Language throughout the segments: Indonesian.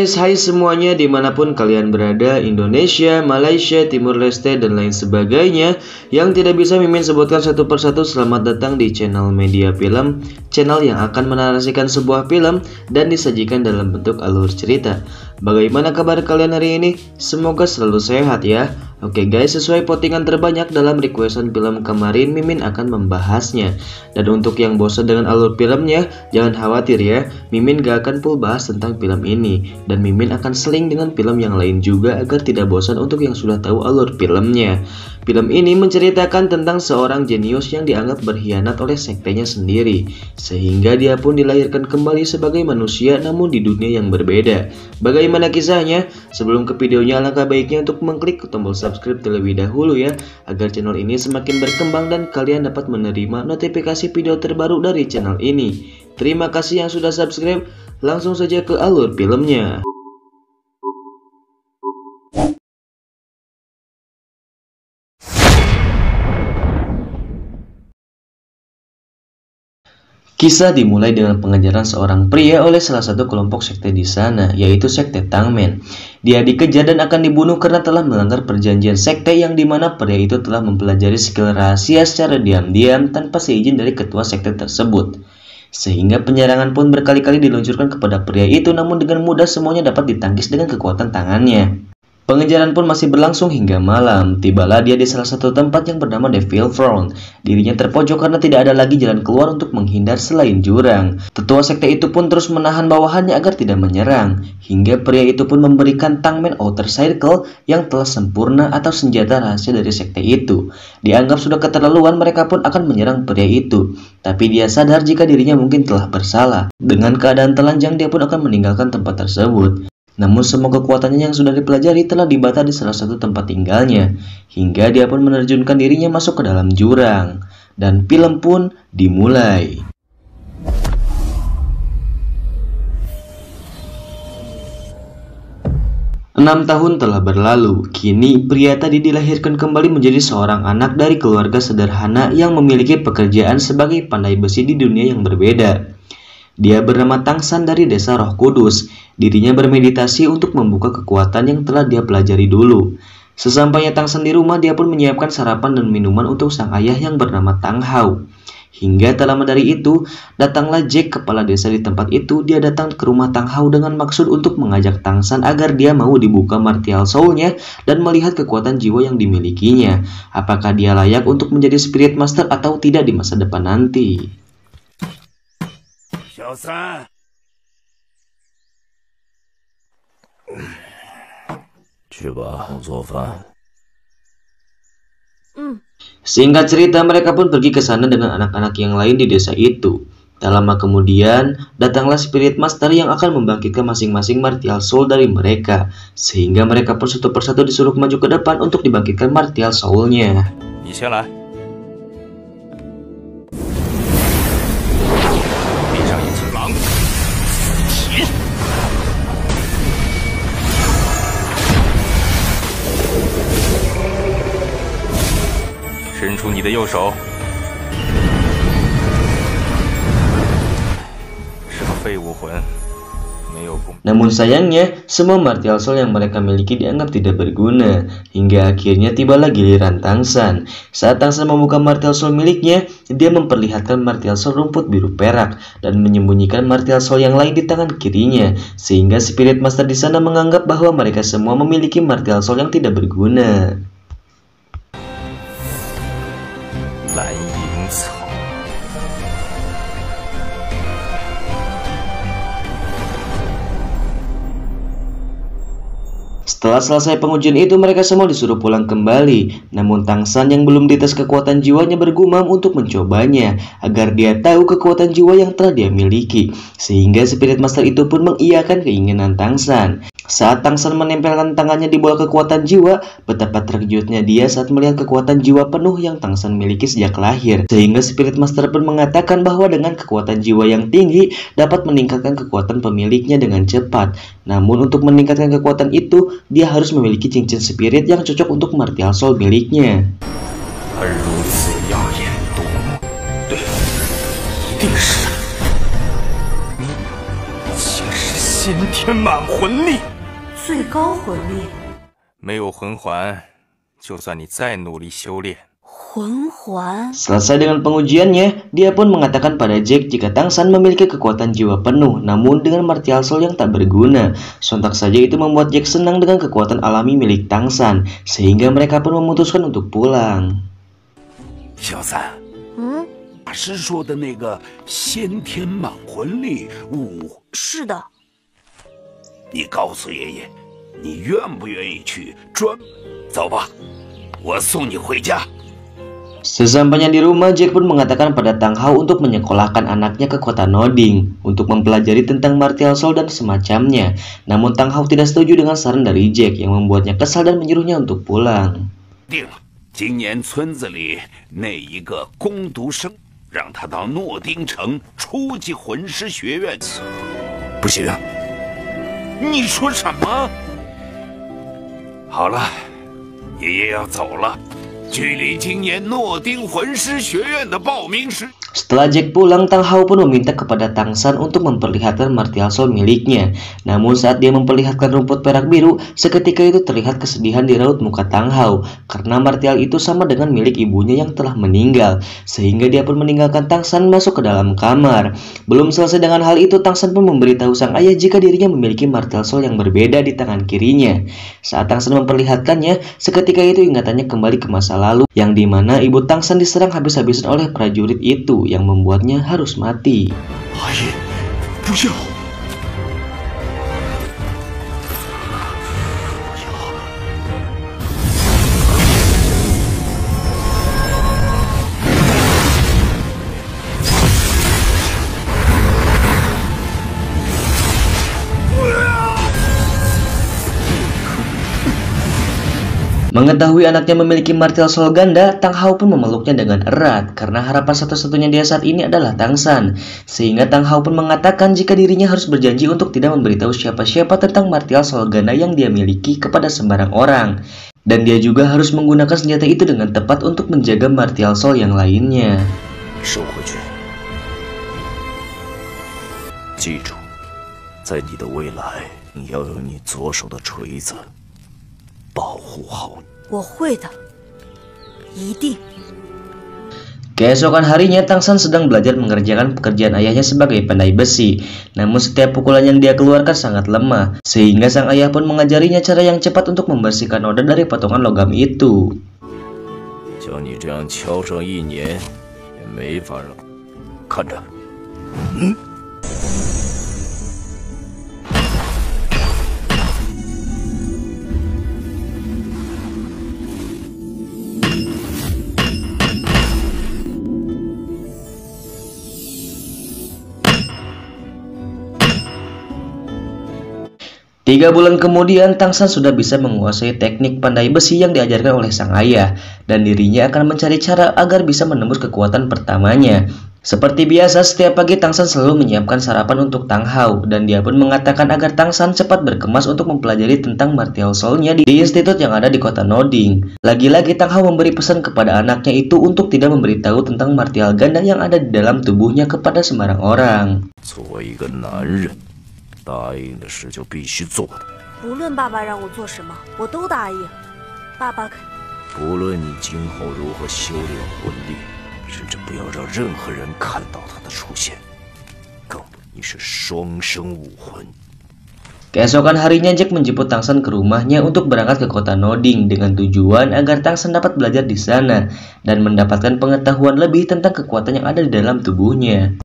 guys, hai semuanya dimanapun kalian berada, Indonesia, Malaysia, Timur Leste, dan lain sebagainya yang tidak bisa Mimin sebutkan satu persatu. Selamat datang di channel Media Film, channel yang akan menarasikan sebuah film dan disajikan dalam bentuk alur cerita. Bagaimana kabar kalian hari ini? Semoga selalu sehat ya. Oke guys, sesuai postingan terbanyak dalam requestan film kemarin, Mimin akan membahasnya. Dan untuk yang bosan dengan alur filmnya, jangan khawatir ya, Mimin gak akan full bahas tentang film ini. Dan Mimin akan seling dengan film yang lain juga agar tidak bosan untuk yang sudah tahu alur filmnya. Film ini menceritakan tentang seorang jenius yang dianggap berkhianat oleh sektenya sendiri, sehingga dia pun dilahirkan kembali sebagai manusia namun di dunia yang berbeda. Bagaimana kisahnya? Sebelum ke videonya, alangkah baiknya untuk mengklik tombol subscribe terlebih dahulu ya, agar channel ini semakin berkembang dan kalian dapat menerima notifikasi video terbaru dari channel ini. Terima kasih yang sudah subscribe, langsung saja ke alur filmnya. Kisah dimulai dengan pengejaran seorang pria oleh salah satu kelompok sekte di sana, yaitu sekte Tangmen. Dia dikejar dan akan dibunuh karena telah melanggar perjanjian sekte, yang dimana pria itu telah mempelajari skill rahasia secara diam-diam tanpa seizin dari ketua sekte tersebut. Sehingga penyerangan pun berkali-kali diluncurkan kepada pria itu, namun dengan mudah semuanya dapat ditangkis dengan kekuatan tangannya. Pengejaran pun masih berlangsung hingga malam. Tibalah dia di salah satu tempat yang bernama Devil Front. Dirinya terpojok karena tidak ada lagi jalan keluar untuk menghindar selain jurang. Tetua sekte itu pun terus menahan bawahannya agar tidak menyerang, hingga pria itu pun memberikan Tangmen Outer Circle yang telah sempurna atau senjata rahasia dari sekte itu. Dianggap sudah keterlaluan, mereka pun akan menyerang pria itu. Tapi dia sadar jika dirinya mungkin telah bersalah. Dengan keadaan telanjang, dia pun akan meninggalkan tempat tersebut. Namun semua kekuatannya yang sudah dipelajari telah dibata di salah satu tempat tinggalnya, hingga dia pun menerjunkan dirinya masuk ke dalam jurang. Dan film pun dimulai. Enam tahun telah berlalu, kini pria tadi dilahirkan kembali menjadi seorang anak dari keluarga sederhana yang memiliki pekerjaan sebagai pandai besi di dunia yang berbeda. Dia bernama Tangsan dari desa Roh Kudus. Dirinya bermeditasi untuk membuka kekuatan yang telah dia pelajari dulu. Sesampainya Tangsan di rumah, dia pun menyiapkan sarapan dan minuman untuk sang ayah yang bernama Tang Hao. Hingga tak lama dari itu, datanglah Jack, kepala desa di tempat itu. Dia datang ke rumah Tang Hao dengan maksud untuk mengajak Tangsan agar dia mau dibuka martial soul-nya dan melihat kekuatan jiwa yang dimilikinya. Apakah dia layak untuk menjadi spirit master atau tidak di masa depan nanti. 小三，去吧，我做饭。 Singkat cerita, mereka pun pergi ke sana dengan anak-anak yang lain di desa itu. Tak lama kemudian, datanglah spirit master yang akan membangkitkan masing-masing martial soul dari mereka, sehingga mereka pun satu persatu disuruh maju ke depan untuk dibangkitkan martial soul-nya. 你先来。 伸出你的右手，是个废物魂，没有功。 Namun sayangnya, semua martial soul yang mereka miliki dianggap tidak berguna, hingga akhirnya tibalah giliran Tangsan. Saat Tangsan membuka martial soul miliknya, dia memperlihatkan martial soul rumput biru perak dan menyembunyikan martial soul yang lain di tangan kirinya, sehingga spirit master di sana menganggap bahwa mereka semua memiliki martial soul yang tidak berguna. 蓝银草。 Setelah selesai pengujian itu, mereka semua disuruh pulang kembali. Namun Tangsan yang belum dites kekuatan jiwanya bergumam untuk mencobanya, agar dia tahu kekuatan jiwa yang telah dia miliki. Sehingga spirit master itu pun mengiyakan keinginan Tangsan. Saat Tangsan menempelkan tangannya di bola kekuatan jiwa, betapa terkejutnya dia saat melihat kekuatan jiwa penuh yang Tangsan miliki sejak lahir. Sehingga spirit master pun mengatakan bahwa dengan kekuatan jiwa yang tinggi dapat meningkatkan kekuatan pemiliknya dengan cepat. Namun untuk meningkatkan kekuatan itu, dia harus memiliki cincin spirit yang cocok untuk martial soul miliknya. 定是的。你竟是先天满魂力，最高魂力。没有魂环，就算你再努力修炼。 魂环. Selesai dengan pengujiannya, dia pun mengatakan pada Jack jika Tang San memiliki kekuatan jiwa penuh, namun dengan martial soul yang tak berguna. Sontak saja itu membuat Jack senang dengan kekuatan alami milik Tang San, sehingga mereka pun memutuskan untuk pulang. 小三，大师说的那个先天满魂力武，是的。你告诉爷爷，你愿不愿意去专？走吧，我送你回家。 Sesampainya di rumah, Jack pun mengatakan pada Tang Hao untuk menyekolahkan anaknya ke kota Noding untuk mempelajari tentang martial soul dan semacamnya. Namun Tang Hao tidak setuju dengan saran dari Jack yang membuatnya kesal dan menyuruhnya untuk pulang. 定了，今年村子里那一个攻读生，让他到诺丁城初级魂师学院。不行，你说什么？好了，爷爷要走了。 距离今年诺丁魂师学院的报名时。 Setelah Jack pulang, Tang Hao pun meminta kepada Tang San untuk memperlihatkan martial soul miliknya. Namun saat dia memperlihatkan rumput perak biru, seketika itu terlihat kesedihan di raut muka Tang Hao karena martial itu sama dengan milik ibunya yang telah meninggal, sehingga dia pun meninggalkan Tang San masuk ke dalam kamar. Belum selesai dengan hal itu, Tang San pun memberitahu sang ayah jika dirinya memiliki martial soul yang berbeda di tangan kirinya. Saat Tang San memperlihatkannya, seketika itu ingatannya kembali ke masa lalu, yang dimana ibu Tang San diserang habis-habisan oleh prajurit itu yang membuatnya harus mati. Ayah, 不要！ Mengetahui anaknya memiliki martial soul ganda, Tang Hao pun memeluknya dengan erat karena harapan satu-satunya dia saat ini adalah Tang San. Sehingga Tang Hao pun mengatakan jika dirinya harus berjanji untuk tidak memberitahu siapa-siapa tentang martial soul ganda yang dia miliki kepada sembarang orang. Dan dia juga harus menggunakan senjata itu dengan tepat untuk menjaga martial soul yang lainnya. 收回去。记住，在你的未来，你要用你左手的锤子保护好你。 我会的，一定。 Keesokan harinya, Tang San sedang belajar mengerjakan pekerjaan ayahnya sebagai pandai besi. Namun setiap pukulan yang dia keluarkan sangat lemah, sehingga sang ayah pun mengajarinya cara yang cepat untuk membersihkan noda dari potongan logam itu. 叫你这样敲上1年，也没法让。看着，Tiga bulan kemudian, Tang San sudah bisa menguasai teknik pandai besi yang diajarkan oleh sang ayah, dan dirinya akan mencari cara agar bisa menembus kekuatan pertamanya. Seperti biasa, setiap pagi Tang San selalu menyiapkan sarapan untuk Tang Hao, dan dia pun mengatakan agar Tang San cepat berkemas untuk mempelajari tentang martial soul-nya di institut yang ada di kota Noding. Lagi-lagi Tang Hao memberi pesan kepada anaknya itu untuk tidak memberitahu tentang martial ganda yang ada di dalam tubuhnya kepada sembarang orang. 作为一个男人，答应的事就必须做的。无论爸爸让我做什么，我都答应。爸爸肯。不论你今后如何修炼魂力，甚至不要让任何人看到它的出现，更不，你是双生武魂。 Keesokan harinya, Jack menjemput Tang San ke rumahnya untuk berangkat ke kota Noding dengan tujuan agar Tang San dapat belajar di sana dan mendapatkan pengetahuan lebih tentang kekuatan yang ada di dalam tubuhnya.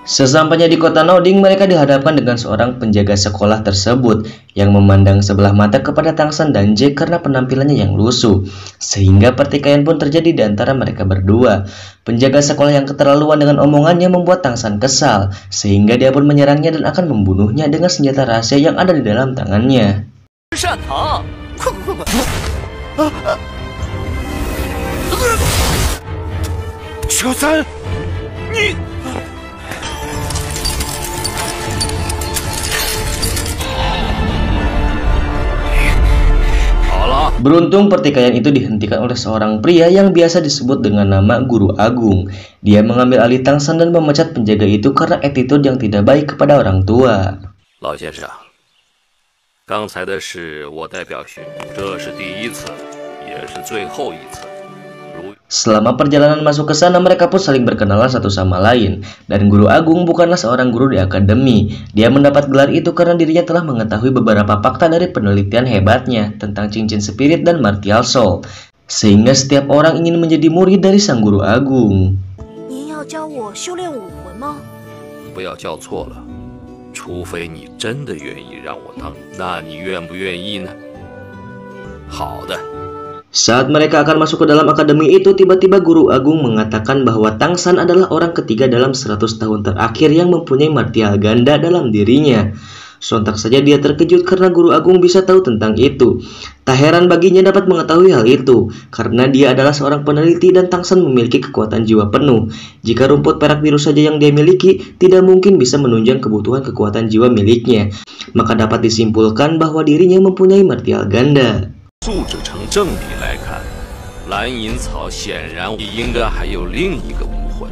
Sesampainya di kota Noding, mereka dihadapkan dengan seorang penjaga sekolah tersebut yang memandang sebelah mata kepada Tang San dan Jack karena penampilannya yang lusuh, sehingga pertikaian pun terjadi di antara mereka berdua. Penjaga sekolah yang keterlaluan dengan omongannya membuat Tang San kesal, sehingga dia pun menyerangnya dan akan membunuhnya dengan senjata rahasia yang ada di dalam tangannya. 了。 Beruntung pertikaian itu dihentikan oleh seorang pria yang biasa disebut dengan nama Guru Agung. Dia mengambil alih Tangsan dan memecat penjaga itu karena attitude yang tidak baik kepada orang tua. 老先生，刚才的事我代表许，这是第一次，也是最后一次。 Selama perjalanan masuk ke sana, mereka pun saling berkenalan satu sama lain. Dan Guru Agung bukanlah seorang guru di akademi. Dia mendapat gelar itu karena dirinya telah mengetahui beberapa fakta dari penelitian hebatnya tentang cincin spirit dan martial soul. Sehingga setiap orang ingin menjadi murid dari sang Guru Agung. 您要教我修炼武魂吗？不要叫错了，除非你真的愿意让我当，那你愿不愿意呢？好的。 Saat mereka akan masuk ke dalam akademi itu, tiba-tiba Guru Agung mengatakan bahwa Tangsan adalah orang ketiga dalam 100 tahun terakhir yang mempunyai martial ganda dalam dirinya. Sontak saja dia terkejut karena Guru Agung bisa tahu tentang itu. Tak heran baginya dapat mengetahui hal itu, karena dia adalah seorang peneliti dan Tangsan memiliki kekuatan jiwa penuh. Jika rumput perak biru saja yang dia miliki, tidak mungkin bisa menunjang kebutuhan kekuatan jiwa miliknya. Maka dapat disimpulkan bahwa dirinya mempunyai martial ganda. 素质成正比来看，蓝银草显然应该还有另一个武魂，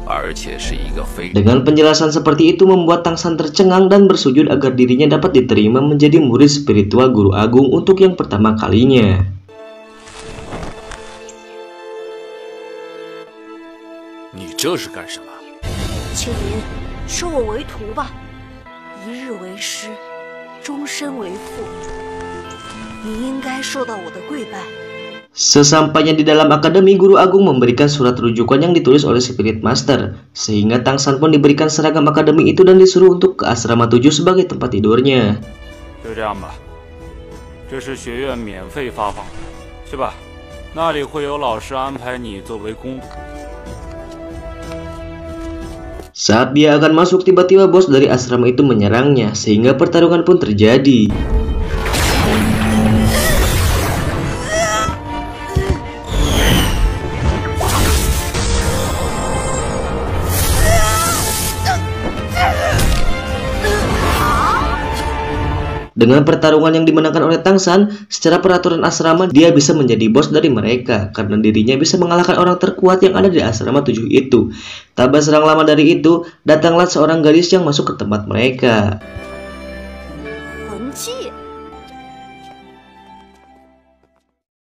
而且是一个非。 Dengan penjelasan seperti itu membuat Tangsan tercengang dan bersujud agar dirinya dapat diterima menjadi murid spiritual Guru Agung untuk yang pertama kalinya. 你这是干什么？青林，收我为徒吧，一日为师，终身为父。你应该受到我的跪拜。 Sesampainya di dalam akademi, Guru Agung memberikan surat rujukan yang ditulis oleh Spirit Master, sehingga Tangsan pun diberikan seragam akademi itu dan disuruh untuk ke asrama 7 sebagai tempat tidurnya. 就这样吧，这是学院免费发放的，去吧，那里会有老师安排你作为工读。 Saat dia akan masuk, tiba-tiba bos dari asrama itu menyerangnya, sehingga pertarungan pun terjadi. Dengan pertarungan yang dimenangkan oleh Tangsan, secara peraturan asrama dia bisa menjadi bos dari mereka karena dirinya bisa mengalahkan orang terkuat yang ada di asrama 7 itu. Tak berselang lama dari itu, datanglah seorang gadis yang masuk ke tempat mereka.